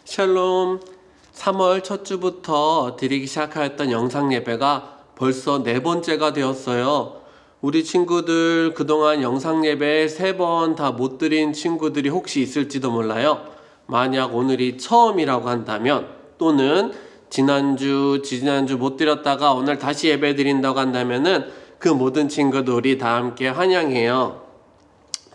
샬롬. 3월 첫 주부터 드리기 시작하였던 영상 예배가 벌써 4번째가 되었어요. 우리 친구들 그동안 영상 예배 3번 다 못 드린 친구들이 혹시 있을지도 몰라요. 만약 오늘이 처음이라고 한다면, 또는 지난주 못 드렸다가 오늘 다시 예배 드린다고 한다면은 그 모든 친구들이 다 함께 환영해요.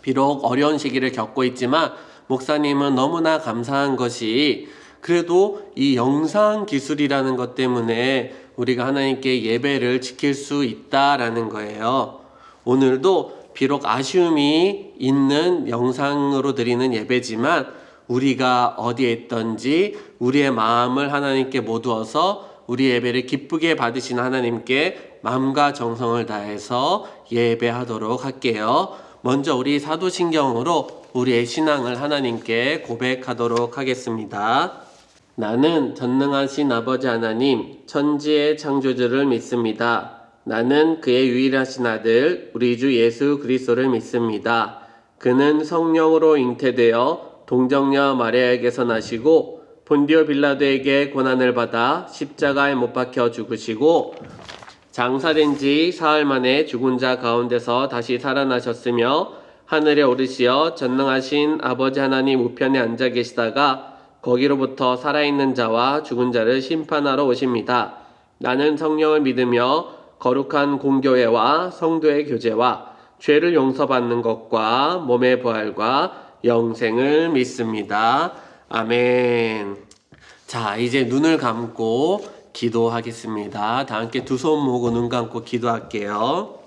비록 어려운 시기를 겪고 있지만 목사님은 너무나 감사한 것이, 그래도 이 영상 기술이라는 것 때문에 우리가 하나님께 예배를 지킬 수 있다라는 거예요. 오늘도 비록 아쉬움이 있는 영상으로 드리는 예배지만 우리가 어디에 있든지 우리의 마음을 하나님께 모두어서 우리 예배를 기쁘게 받으시는 하나님께 마음과 정성을 다해서 예배하도록 할게요. 먼저 우리 사도신경으로 우리의 신앙을 하나님께 고백하도록 하겠습니다. 나는 전능하신 아버지 하나님, 천지의 창조주를 믿습니다. 나는 그의 유일하신 아들, 우리 주 예수 그리스도를 믿습니다. 그는 성령으로 잉태되어 동정녀 마리아에게서 나시고 본디오 빌라도에게 고난을 받아 십자가에 못 박혀 죽으시고 장사된 지 사흘 만에 죽은 자 가운데서 다시 살아나셨으며 하늘에 오르시어 전능하신 아버지 하나님 우편에 앉아 계시다가 거기로부터 살아있는 자와 죽은 자를 심판하러 오십니다. 나는 성령을 믿으며 거룩한 공교회와 성도의 교제와 죄를 용서받는 것과 몸의 부활과 영생을 믿습니다. 아멘. 자, 이제 눈을 감고 기도하겠습니다. 다 함께 두 손 모으고 눈 감고 기도할게요.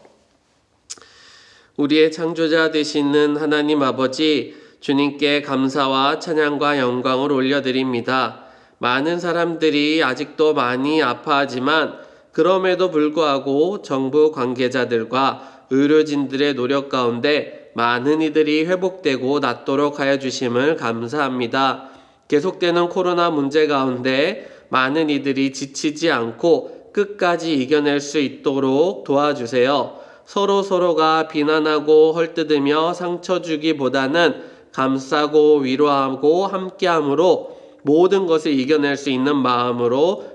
우리의 창조자 되시는 하나님 아버지, 주님께 감사와 찬양과 영광을 올려드립니다. 많은 사람들이 아직도 많이 아파하지만 그럼에도 불구하고 정부 관계자들과 의료진들의 노력 가운데 많은 이들이 회복되고 낫도록 하여 주심을 감사합니다. 계속되는 코로나 문제 가운데 많은 이들이 지치지 않고 끝까지 이겨낼 수 있도록 도와주세요. 서로가 비난하고 헐뜯으며 상처 주기보다는 감싸고 위로하고 함께함으로 모든 것을 이겨낼 수 있는 마음으로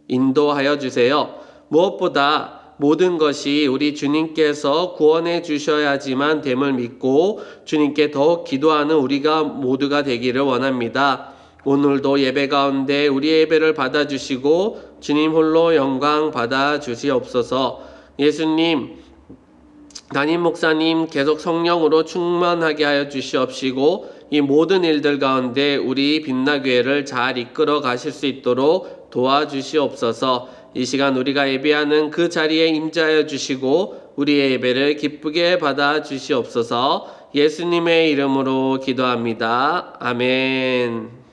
인도하여 주세요. 무엇보다 모든 것이 우리 주님께서 구원해 주셔야지만 됨을 믿고 주님께 더욱 기도하는 우리가 모두가 되기를 원합니다. 오늘도 예배 가운데 우리의 예배를 받아주시고 주님 홀로 영광 받아주시옵소서. 예수님, 담임 목사님 계속 성령으로 충만하게 하여 주시옵시고 이 모든 일들 가운데 우리 빛나교회를 잘 이끌어 가실 수 있도록 도와주시옵소서. 이 시간 우리가 예배하는 그 자리에 임재하여 주시고 우리의 예배를 기쁘게 받아 주시옵소서. 예수님의 이름으로 기도합니다. 아멘.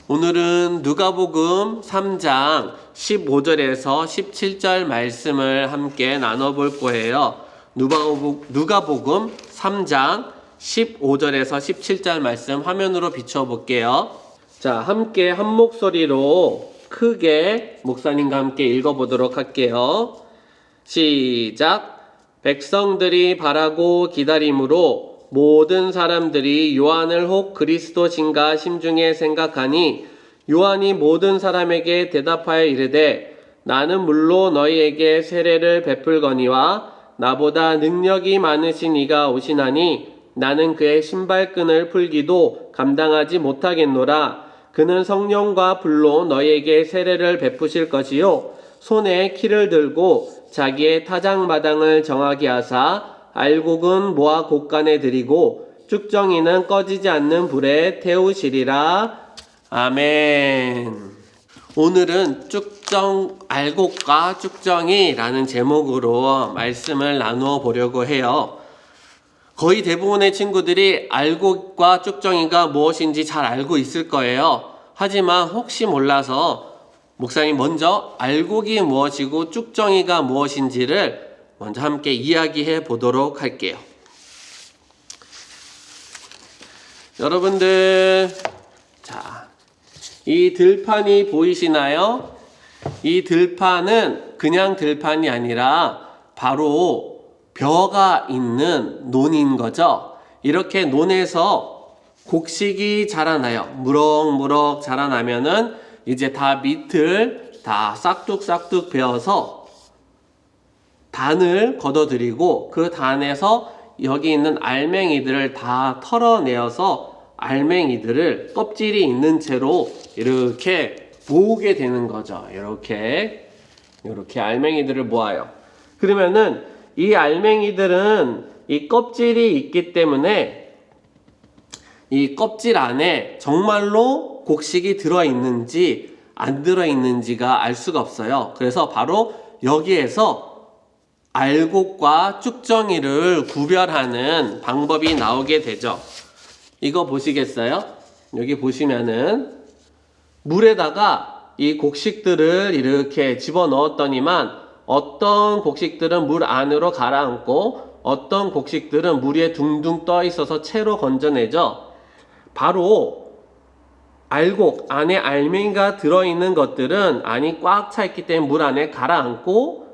오늘은 누가복음 3장 15절에서 17절 말씀을 함께 나눠볼 거예요. 누가복음 3장 15절에서 17절 말씀 화면으로 비춰볼게요. 자, 함께 한 목소리로 크게 목사님과 함께 읽어보도록 할게요. 시작. 백성들이 바라고 기다림으로 모든 사람들이 요한을 혹 그리스도신가 심중에 생각하니 요한이 모든 사람에게 대답하여 이르되 나는 물로 너희에게 세례를 베풀거니와 나보다 능력이 많으신 이가 오시나니 나는 그의 신발끈을 풀기도 감당하지 못하겠노라. 그는 성령과 불로 너희에게 세례를 베푸실 것이요 손에 키를 들고 자기의 타작마당을 정하게 하사 알곡은 모아 곡간에 들이고 쭉정이는 꺼지지 않는 불에 태우시리라. 아멘. 오늘은 알곡과 쭉정이라는 제목으로 말씀을 나누어 보려고 해요. 거의 대부분의 친구들이 알곡과 쭉정이가 무엇인지 잘 알고 있을 거예요. 하지만 혹시 몰라서 목사님 먼저 알곡이 무엇이고 쭉정이가 무엇인지를 먼저 함께 이야기해 보도록 할게요. 여러분들, 자, 이 들판이 보이시나요? 이 들판은 그냥 들판이 아니라 바로 벼가 있는 논인 거죠. 이렇게 논에서 곡식이 자라나요. 무럭무럭 자라나면은 이제 다 밑을 다 싹둑싹둑 베어서 단을 걷어들이고 그 단에서 여기 있는 알맹이들을 다 털어내어서 알맹이들을 껍질이 있는 채로 이렇게 모으게 되는 거죠. 이렇게 알맹이들을 모아요. 그러면은 이 알맹이들은 이 껍질이 있기 때문에 이 껍질 안에 정말로 곡식이 들어있는지 안 들어있는지가 알 수가 없어요. 그래서 바로 여기에서 알곡과 쭉정이를 구별하는 방법이 나오게 되죠. 이거 보시겠어요? 여기 보시면은 물에다가 이 곡식들을 이렇게 집어 넣었더니만 어떤 곡식들은 물 안으로 가라앉고 어떤 곡식들은 물 위에 둥둥 떠 있어서 채로 건져내죠. 바로 알곡 안에 알맹이가 들어있는 것들은 안이 꽉 차 있기 때문에 물 안에 가라앉고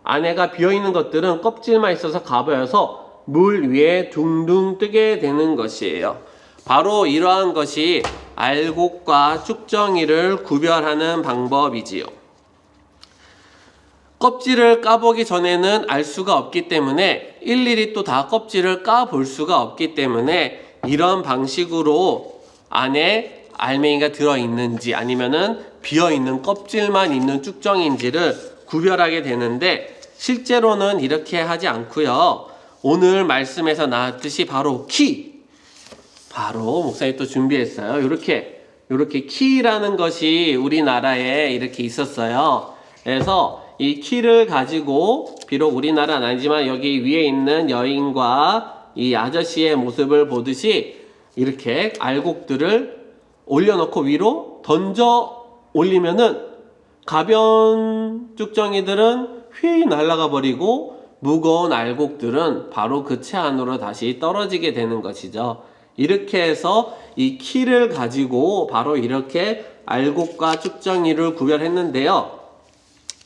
안에가 비어있는 것들은 껍질만 있어서 가버려서 물 위에 둥둥 뜨게 되는 것이에요. 바로 이러한 것이 알곡과 쭉정이를 구별하는 방법이지요. 껍질을 까보기 전에는 알 수가 없기 때문에 일일이 또 다 껍질을 까볼 수가 없기 때문에 이런 방식으로 안에 알맹이가 들어있는지 아니면은 비어있는 껍질만 있는 쭉정인지를 구별하게 되는데 실제로는 이렇게 하지 않고요. 오늘 말씀에서 나왔듯이 바로 바로 목사님이 또 준비했어요. 이렇게 키라는 것이 우리나라에 이렇게 있었어요. 그래서 이 키를 가지고 비록 우리나라는 아니지만 여기 위에 있는 여인과 이 아저씨의 모습을 보듯이 이렇게 알곡들을 올려놓고 위로 던져 올리면은 가벼운 쭉정이들은 휘 날아가 버리고 무거운 알곡들은 바로 그 채 안으로 다시 떨어지게 되는 것이죠. 이렇게 해서 이 키를 가지고 바로 이렇게 알곡과 쭉정이를 구별했는데요.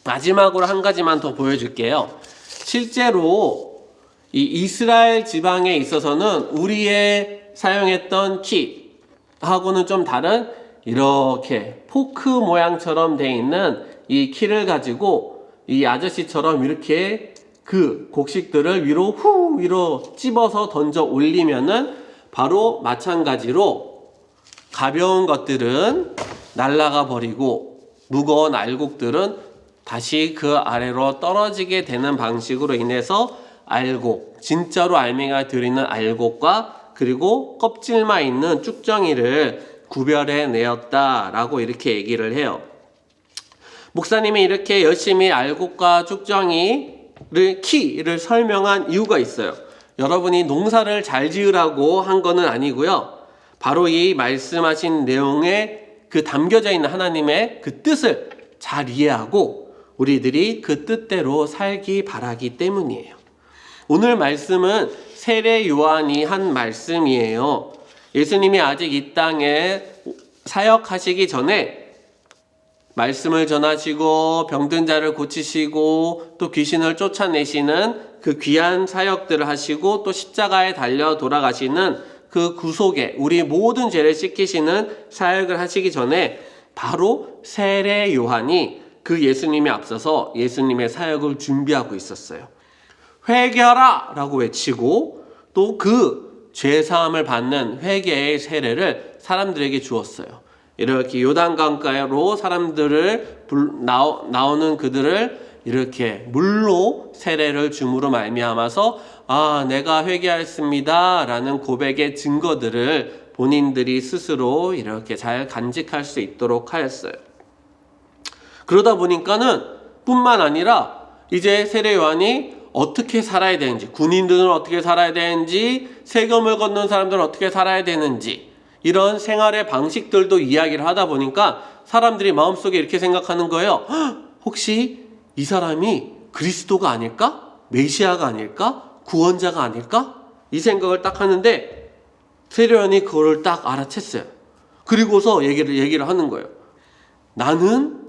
마지막으로 한 가지만 더 보여줄게요. 실제로 이 이스라엘 지방에 있어서는 우리의 사용했던 키하고는 좀 다른 이렇게 포크 모양처럼 되어 있는 이 키를 가지고 이 아저씨처럼 이렇게 그 곡식들을 위로 찝어서 던져 올리면은 바로 마찬가지로 가벼운 것들은 날아가 버리고 무거운 알곡들은 다시 그 아래로 떨어지게 되는 방식으로 인해서 알곡, 진짜로 알맹이가 들어있는 알곡과 그리고 껍질만 있는 쭉정이를 구별해 내었다라고 이렇게 얘기를 해요. 목사님이 이렇게 열심히 알곡과 쭉정이를 키를 설명한 이유가 있어요. 여러분이 농사를 잘 지으라고 한 거는 아니고요. 바로 이 말씀하신 내용에 그 담겨져 있는 하나님의 그 뜻을 잘 이해하고 우리들이 그 뜻대로 살기 바라기 때문이에요. 오늘 말씀은 세례 요한이 한 말씀이에요. 예수님이 아직 이 땅에 사역하시기 전에 말씀을 전하시고 병든 자를 고치시고 또 귀신을 쫓아내시는 그 귀한 사역들을 하시고 또 십자가에 달려 돌아가시는 그 구속에 우리 모든 죄를 씻기시는 사역을 하시기 전에 바로 세례 요한이 그 예수님에 앞서서 예수님의 사역을 준비하고 있었어요. 회개하라! 라고 외치고 또 그 죄사함을 받는 회개의 세례를 사람들에게 주었어요. 이렇게 요단강가로 사람들을 나오는 그들을 이렇게 물로 세례를 줌으로 말미암아서 내가 회개하였습니다 라는 고백의 증거들을 본인들이 스스로 이렇게 잘 간직할 수 있도록 하였어요. 그러다 보니까는 뿐만 아니라 이제 세례 요한이 어떻게 살아야 되는지, 군인들은 어떻게 살아야 되는지, 세금을 걷는 사람들은 어떻게 살아야 되는지 이런 생활의 방식들도 이야기를 하다 보니까 사람들이 마음속에 이렇게 생각하는 거예요. 혹시 이 사람이 그리스도가 아닐까? 메시아가 아닐까? 구원자가 아닐까? 이 생각을 딱 하는데 세례 요한이 그걸 딱 알아챘어요. 그리고서 얘기를 하는 거예요. 나는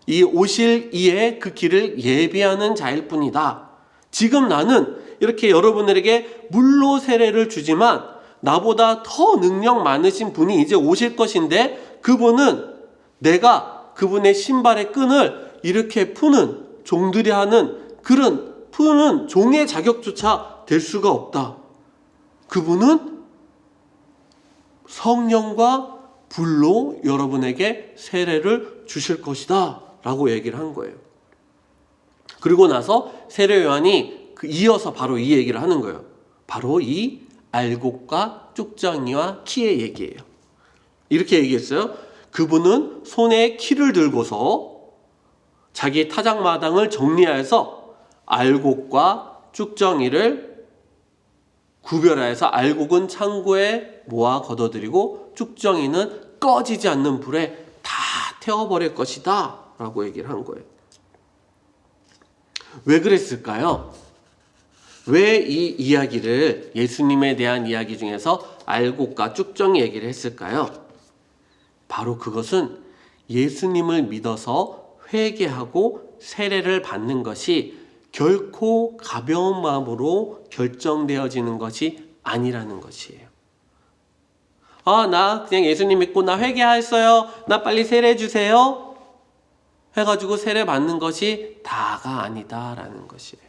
이 오실 이의 그 길을 예비하는 자일 뿐이다. 지금 나는 이렇게 여러분들에게 물로 세례를 주지만 나보다 더 능력 많으신 분이 이제 오실 것인데 그분은 내가 그분의 신발의 끈을 이렇게 푸는 종들이 하는 그런 푸는 종의 자격조차 될 수가 없다. 그분은 성령과 불로 여러분에게 세례를 주실 것이다 라고 얘기를 한 거예요. 그리고 나서 세례 요한이 이어서 바로 이 얘기를 하는 거예요. 바로 이 알곡과 쭉정이와 키의 얘기예요. 이렇게 얘기했어요. 그분은 손에 키를 들고서 자기 타작마당을 정리해서 알곡과 쭉정이를 구별하여서 알곡은 창고에 모아 걷어들이고 쭉정이는 꺼지지 않는 불에 다 태워버릴 것이다 라고 얘기를 한 거예요. 왜 그랬을까요? 왜 이 이야기를 예수님에 대한 이야기 중에서 알곡과 쭉정이 얘기를 했을까요? 바로 그것은 예수님을 믿어서 회개하고 세례를 받는 것이 결코 가벼운 마음으로 결정되어지는 것이 아니라는 것이에요. 나 그냥 예수님 믿고 나 회개했어요. 나 빨리 세례 주세요. 해가지고 세례 받는 것이 다가 아니다라는 것이에요.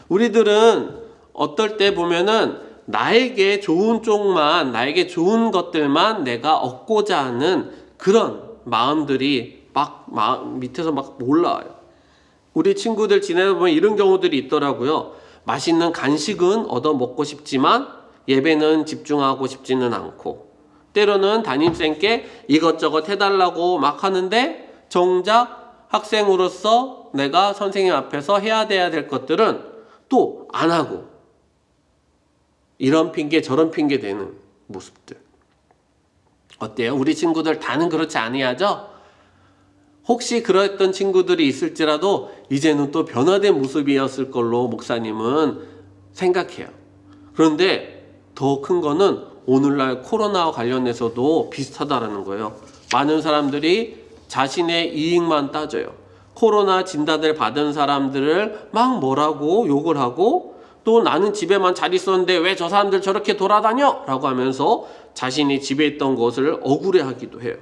우리들은 어떨 때 보면은 나에게 좋은 쪽만, 나에게 좋은 것들만 내가 얻고자 하는 그런 마음들이 밑에서 막 올라와요. 우리 친구들 지내다 보면 이런 경우들이 있더라고요. 맛있는 간식은 얻어 먹고 싶지만 예배는 집중하고 싶지는 않고, 때로는 담임쌤께 이것저것 해달라고 막 하는데 정작 학생으로서 내가 선생님 앞에서 해야 될 것들은 또 안 하고 이런 핑계 저런 핑계 대는 모습들. 어때요? 우리 친구들 다는 그렇지 아니하죠? 혹시 그랬던 친구들이 있을지라도 이제는 또 변화된 모습이었을 걸로 목사님은 생각해요. 그런데 더 큰 거는 오늘날 코로나와 관련해서도 비슷하다라는 거예요. 많은 사람들이 자신의 이익만 따져요. 코로나 진단을 받은 사람들을 막 뭐라고 욕을 하고, 또 나는 집에만 잘 있었는데 왜 저 사람들 저렇게 돌아다녀? 라고 하면서 자신이 집에 있던 것을 억울해하기도 해요.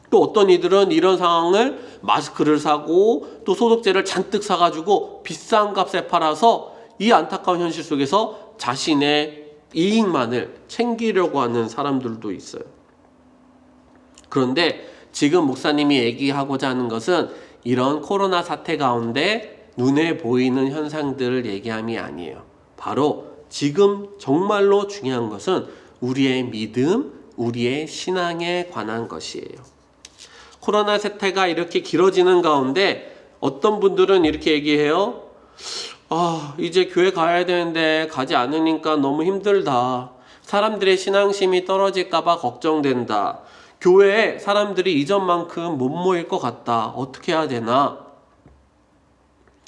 또 어떤 이들은 이런 상황을 마스크를 사고 또 소독제를 잔뜩 사가지고 비싼 값에 팔아서 이 안타까운 현실 속에서 자신의 이익만을 챙기려고 하는 사람들도 있어요. 그런데 지금 목사님이 얘기하고자 하는 것은 이런 코로나 사태 가운데 눈에 보이는 현상들을 얘기함이 아니에요. 바로 지금 정말로 중요한 것은 우리의 믿음, 우리의 신앙에 관한 것이에요. 코로나 사태가 이렇게 길어지는 가운데 어떤 분들은 이렇게 얘기해요. 이제 교회 가야 되는데 가지 않으니까 너무 힘들다. 사람들의 신앙심이 떨어질까봐 걱정된다. 교회에 사람들이 이전만큼 못 모일 것 같다. 어떻게 해야 되나?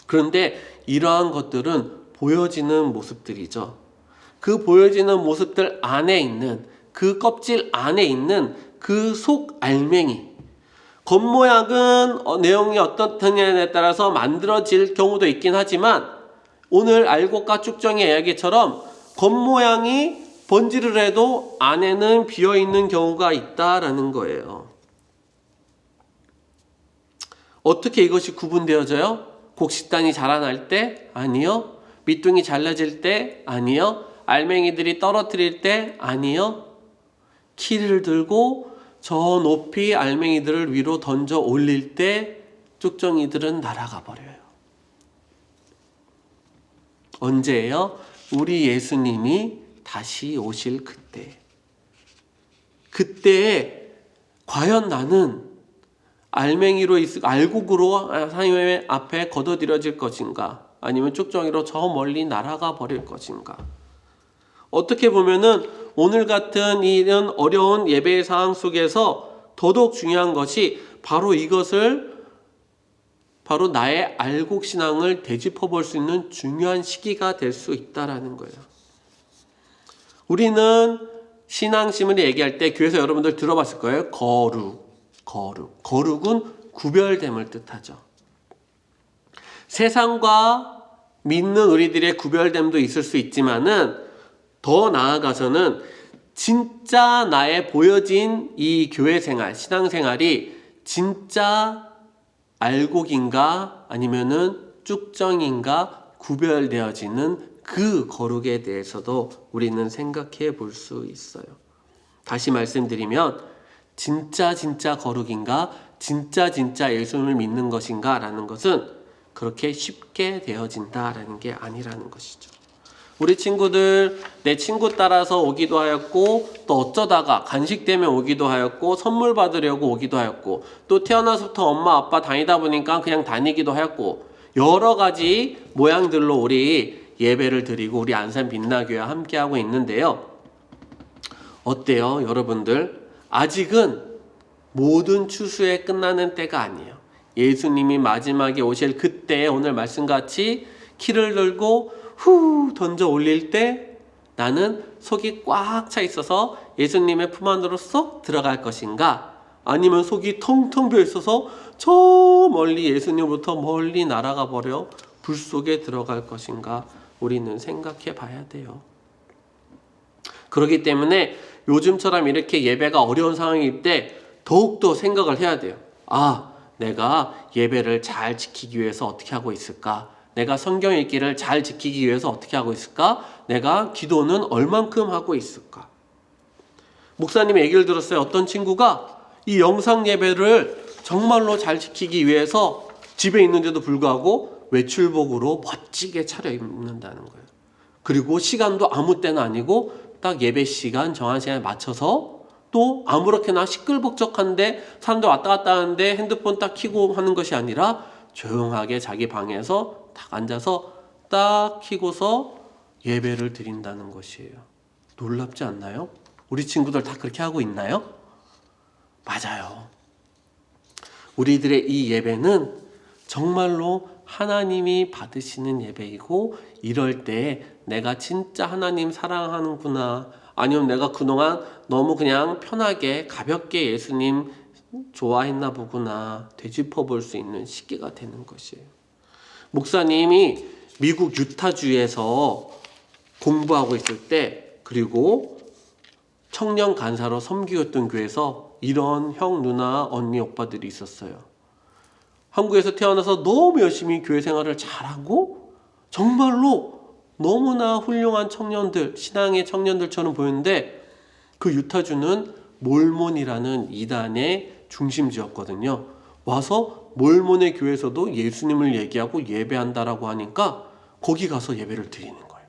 그런데 이러한 것들은 보여지는 모습들이죠. 그 보여지는 모습들 안에 있는, 그 껍질 안에 있는 그 속 알맹이, 겉모양은 내용이 어떻느냐에 따라서 만들어질 경우도 있긴 하지만 오늘 알곡과 쭉정의 이야기처럼 겉모양이 번지를 해도 안에는 비어있는 경우가 있다라는 거예요. 어떻게 이것이 구분되어져요? 곡식단이 자라날 때? 아니요. 밑둥이 잘라질 때? 아니요. 알맹이들이 떨어뜨릴 때? 아니요. 키를 들고 저 높이 알맹이들을 위로 던져 올릴 때 쭉정이들은 날아가 버려요. 언제예요? 우리 예수님이 다시 오실 그때에 과연 나는 알곡으로 하나님 앞에 걷어들여질 것인가? 아니면 쭉정이로 저 멀리 날아가 버릴 것인가? 어떻게 보면은 오늘 같은 이런 어려운 예배의 상황 속에서 더더욱 중요한 것이 바로 이것을, 바로 나의 알곡신앙을 되짚어 볼 수 있는 중요한 시기가 될 수 있다라는 거예요. 우리는 신앙심을 얘기할 때 교회에서 여러분들 들어봤을 거예요. 거룩은 구별됨을 뜻하죠. 세상과 믿는 우리들의 구별됨도 있을 수 있지만은 더 나아가서는 진짜 나의 보여진 이 교회 생활, 신앙 생활이 진짜 알곡인가 아니면은 쭉정인가 구별되어지는 그 거룩에 대해서도 우리는 생각해 볼 수 있어요. 다시 말씀드리면 진짜 거룩인가 진짜 예수님을 믿는 것인가 라는 것은 그렇게 쉽게 되어진다라는 게 아니라는 것이죠. 우리 친구들 내 친구 따라서 오기도 하였고, 또 어쩌다가 간식 때문에 오기도 하였고, 선물 받으려고 오기도 하였고, 또 태어나서부터 엄마 아빠 다니다 보니까 그냥 다니기도 하였고, 여러 가지 모양들로 우리 예배를 드리고 우리 안산 빛나교회와 함께하고 있는데요. 어때요 여러분들? 아직은 모든 추수에 끝나는 때가 아니에요. 예수님이 마지막에 오실 그때 오늘 말씀같이 키를 들고 후 던져 올릴 때 나는 속이 꽉 차 있어서 예수님의 품 안으로 쏙 들어갈 것인가, 아니면 속이 텅텅 비어 있어서 저 멀리 예수님부터 멀리 날아가 버려 불 속에 들어갈 것인가 우리는 생각해 봐야 돼요. 그렇기 때문에 요즘처럼 이렇게 예배가 어려운 상황일 때 더욱더 생각을 해야 돼요. 내가 예배를 잘 지키기 위해서 어떻게 하고 있을까? 내가 성경 읽기를 잘 지키기 위해서 어떻게 하고 있을까? 내가 기도는 얼만큼 하고 있을까? 목사님의 얘기를 들었어요. 어떤 친구가 이 영상 예배를 정말로 잘 지키기 위해서 집에 있는데도 불구하고 외출복으로 멋지게 차려입는다는 거예요. 그리고 시간도 아무 때나 아니고 딱 예배 시간 정한 시간에 맞춰서 또 아무렇게나 시끌벅적한데 사람들 왔다 갔다 하는데 핸드폰 딱 켜고 하는 것이 아니라 조용하게 자기 방에서 딱 앉아서 딱 켜고서 예배를 드린다는 것이에요. 놀랍지 않나요? 우리 친구들 다 그렇게 하고 있나요? 맞아요. 우리들의 이 예배는 정말로 하나님이 받으시는 예배이고, 이럴 때 내가 진짜 하나님 사랑하는구나, 아니면 내가 그동안 너무 그냥 편하게 가볍게 예수님 좋아했나 보구나 되짚어 볼 수 있는 시기가 되는 것이에요. 목사님이 미국 유타주에서 공부하고 있을 때, 그리고 청년 간사로 섬기었던 교회에서 이런 형, 누나, 언니, 오빠들이 있었어요. 한국에서 태어나서 너무 열심히 교회 생활을 잘하고 정말로 너무나 훌륭한 청년들, 신앙의 청년들처럼 보였는데, 그 유타주는 몰몬이라는 이단의 중심지였거든요. 와서 몰몬의 교회에서도 예수님을 얘기하고 예배한다라고 하니까 거기 가서 예배를 드리는 거예요.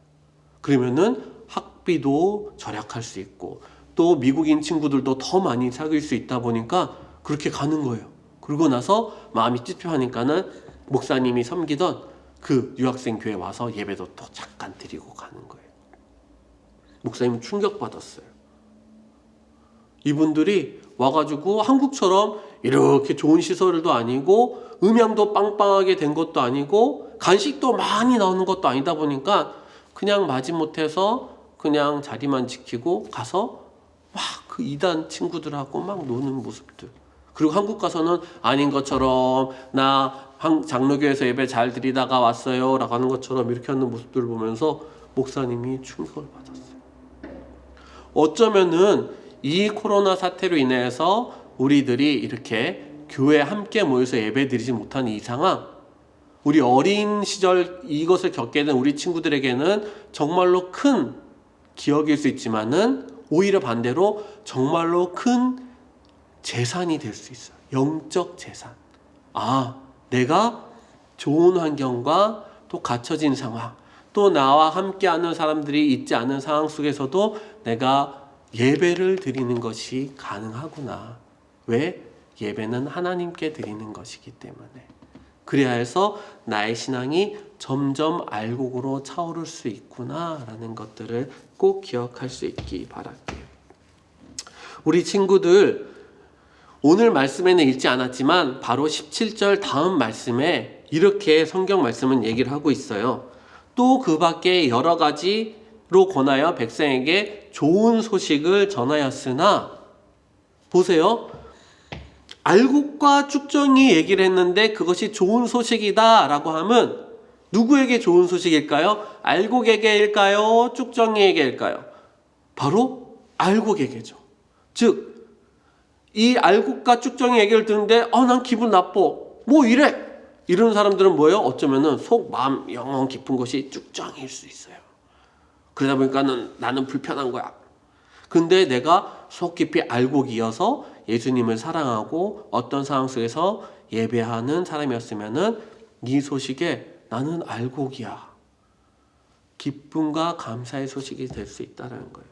그러면은 학비도 절약할 수 있고 또 미국인 친구들도 더 많이 사귈 수 있다 보니까 그렇게 가는 거예요. 그러고 나서 마음이 찝찝하니까는 목사님이 섬기던 그 유학생 교회 와서 예배도 또 잠깐 드리고 가는 거예요. 목사님은 충격받았어요. 이분들이 와가지고 한국처럼 이렇게 좋은 시설도 아니고 음향도 빵빵하게 된 것도 아니고 간식도 많이 나오는 것도 아니다 보니까 그냥 마지못해서 그냥 자리만 지키고 가서 막 그 이단 친구들하고 막 노는 모습들, 그리고 한국 가서는 아닌 것처럼 나 장로교에서 예배 잘 드리다가 왔어요 라고 하는 것처럼 이렇게 하는 모습들을 보면서 목사님이 충격을 받았어요. 어쩌면은 이 코로나 사태로 인해서 우리들이 이렇게 교회에 함께 모여서 예배 드리지 못한 이 상황, 우리 어린 시절 이것을 겪게 된 우리 친구들에게는 정말로 큰 기억일 수 있지만은 오히려 반대로 정말로 큰 재산이 될 수 있어요. 영적 재산. 내가 좋은 환경과 또 갖춰진 상황, 또 나와 함께하는 사람들이 있지 않은 상황 속에서도 내가 예배를 드리는 것이 가능하구나. 왜? 예배는 하나님께 드리는 것이기 때문에. 그래야 해서 나의 신앙이 점점 알곡으로 차오를 수 있구나라는 것들을 꼭 기억할 수 있기 바랄게요. 우리 친구들, 오늘 말씀에는 읽지 않았지만 바로 17절 다음 말씀에 이렇게 성경 말씀은 얘기를 하고 있어요. 또 그 밖에 여러 가지로 권하여 백성에게 좋은 소식을 전하였으나, 보세요. 알곡과 쭉정이 얘기를 했는데 그것이 좋은 소식이다 라고 하면 누구에게 좋은 소식일까요? 알곡에게일까요? 쭉정이에게일까요? 바로 알곡에게죠. 즉 이 알곡과 쭉정이 얘기를 듣는데 난 기분 나빠. 뭐 이래. 이런 사람들은 뭐예요? 어쩌면은 속 마음 영혼 깊은 곳이 쭉정이일 수 있어요. 그러다 보니까 나는 불편한 거야. 근데 내가 속 깊이 알곡이어서 예수님을 사랑하고 어떤 상황 속에서 예배하는 사람이었으면은 이 소식에 나는 알곡이야. 기쁨과 감사의 소식이 될 수 있다는 거예요.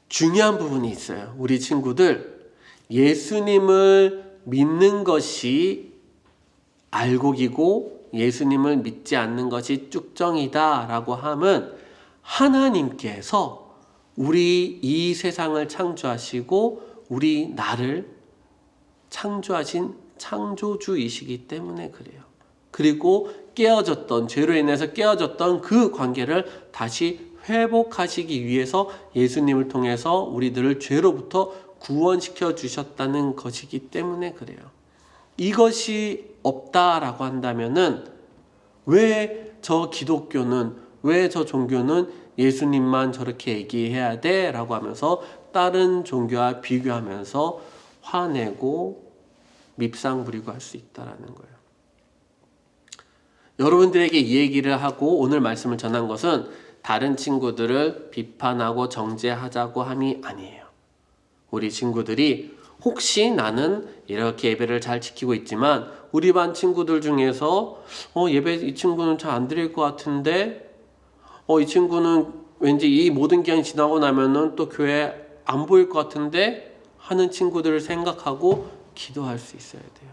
중요한 부분이 있어요. 우리 친구들, 예수님을 믿는 것이 알곡이고 예수님을 믿지 않는 것이 쭉정이다 라고 하면 하나님께서 우리 이 세상을 창조하시고 우리 나를 창조하신 창조주이시기 때문에 그래요. 그리고 깨어졌던, 죄로 인해서 깨어졌던 그 관계를 다시 회복하시기 위해서 예수님을 통해서 우리들을 죄로부터 구원시켜 주셨다는 것이기 때문에 그래요. 이것이 없다라고 한다면은 왜 저 기독교는, 왜 저 종교는 예수님만 저렇게 얘기해야 돼? 라고 하면서 다른 종교와 비교하면서 화내고 밉상 부리고 할 수 있다라는 거예요. 여러분들에게 이 얘기를 하고 오늘 말씀을 전한 것은 다른 친구들을 비판하고 정죄하자고 함이 아니에요. 우리 친구들이 혹시 나는 이렇게 예배를 잘 지키고 있지만 우리 반 친구들 중에서 예배 이 친구는 잘 안 드릴 것 같은데 이 친구는 왠지 이 모든 기간이 지나고 나면은 또 교회 안 보일 것 같은데 하는 친구들을 생각하고 기도할 수 있어야 돼요.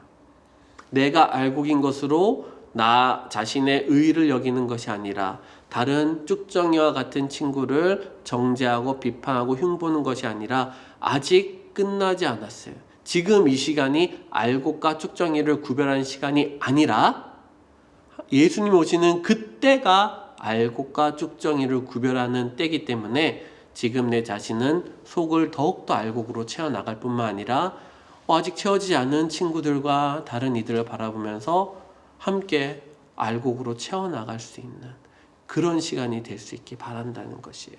내가 알곡인 것으로 나 자신의 의의를 여기는 것이 아니라 다른 쭉정이와 같은 친구를 정죄하고 비판하고 흉보는 것이 아니라 아직 끝나지 않았어요. 지금 이 시간이 알곡과 쭉정이를 구별하는 시간이 아니라 예수님 오시는 그때가 알곡과 쭉정이를 구별하는 때이기 때문에 지금 내 자신은 속을 더욱더 알곡으로 채워나갈 뿐만 아니라 아직 채워지지 않은 친구들과 다른 이들을 바라보면서 함께 알곡으로 채워나갈 수 있는 그런 시간이 될 수 있기 바란다는 것이에요.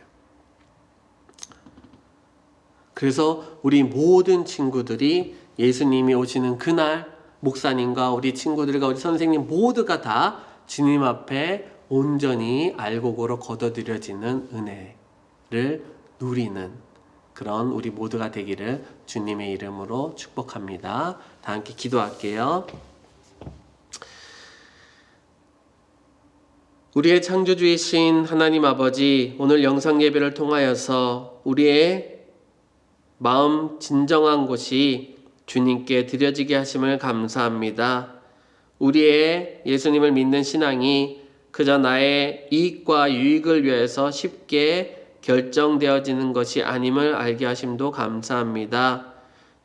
그래서 우리 모든 친구들이 예수님이 오시는 그날 목사님과 우리 친구들과 우리 선생님 모두가 다 주님 앞에 온전히 알곡으로 거둬들여지는 은혜를 누리는 그런 우리 모두가 되기를 주님의 이름으로 축복합니다. 다 함께 기도할게요. 우리의 창조주이신 하나님 아버지, 오늘 영상 예배를 통하여서 우리의 마음 진정한 곳이 주님께 드려지게 하심을 감사합니다. 우리의 예수님을 믿는 신앙이 그저 나의 이익과 유익을 위해서 쉽게 결정되어지는 것이 아님을 알게 하심도 감사합니다.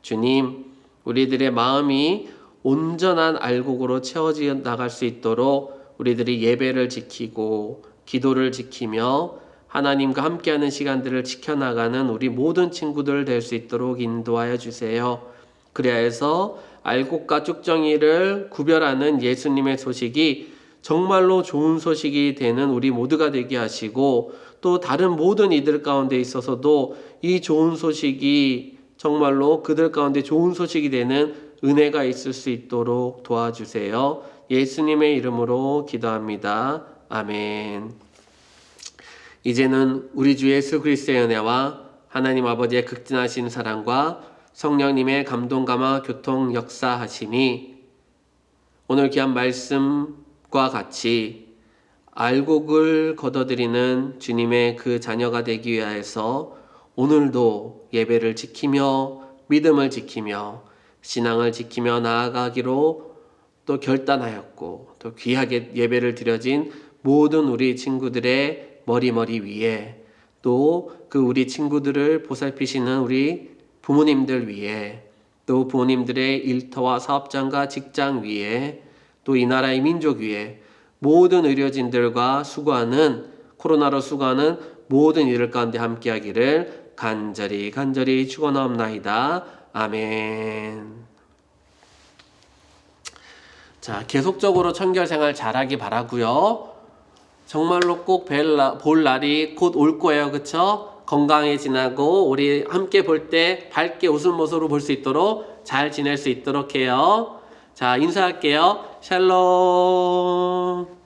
주님, 우리들의 마음이 온전한 알곡으로 채워져 나갈 수 있도록 우리들이 예배를 지키고 기도를 지키며 하나님과 함께하는 시간들을 지켜나가는 우리 모든 친구들 될 수 있도록 인도하여 주세요. 그래야 해서 알곡과 쭉정이를 구별하는 예수님의 소식이 정말로 좋은 소식이 되는 우리 모두가 되게 하시고 또 다른 모든 이들 가운데 있어서도 이 좋은 소식이 정말로 그들 가운데 좋은 소식이 되는 은혜가 있을 수 있도록 도와주세요. 예수님의 이름으로 기도합니다. 아멘. 이제는 우리 주 예수 그리스도의 은혜와 하나님 아버지의 극진하신 사랑과 성령님의 감동 감화 교통 역사하심이 오늘 귀한 말씀과 같이 알곡을 거둬들이는 주님의 그 자녀가 되기 위하여서 오늘도 예배를 지키며 믿음을 지키며 신앙을 지키며 나아가기로 또 결단하였고 또 귀하게 예배를 드려진 모든 우리 친구들의 머리 위에 또 그 우리 친구들을 보살피시는 우리 부모님들 위에 또 부모님들의 일터와 사업장과 직장 위에 또 이 나라의 민족 위에 모든 의료진들과 수고하는 코로나로 수고하는 모든 이들 가운데 함께하기를 간절히 축원하옵나이다. 아멘. 자, 계속적으로 청결 생활 잘하기 바라고요. 정말로 꼭 볼 날이 곧 올 거예요. 그쵸? 건강해지고 우리 함께 볼 때 밝게 웃은 모습으로 볼 수 있도록 잘 지낼 수 있도록 해요. 자, 인사할게요. 샬롬.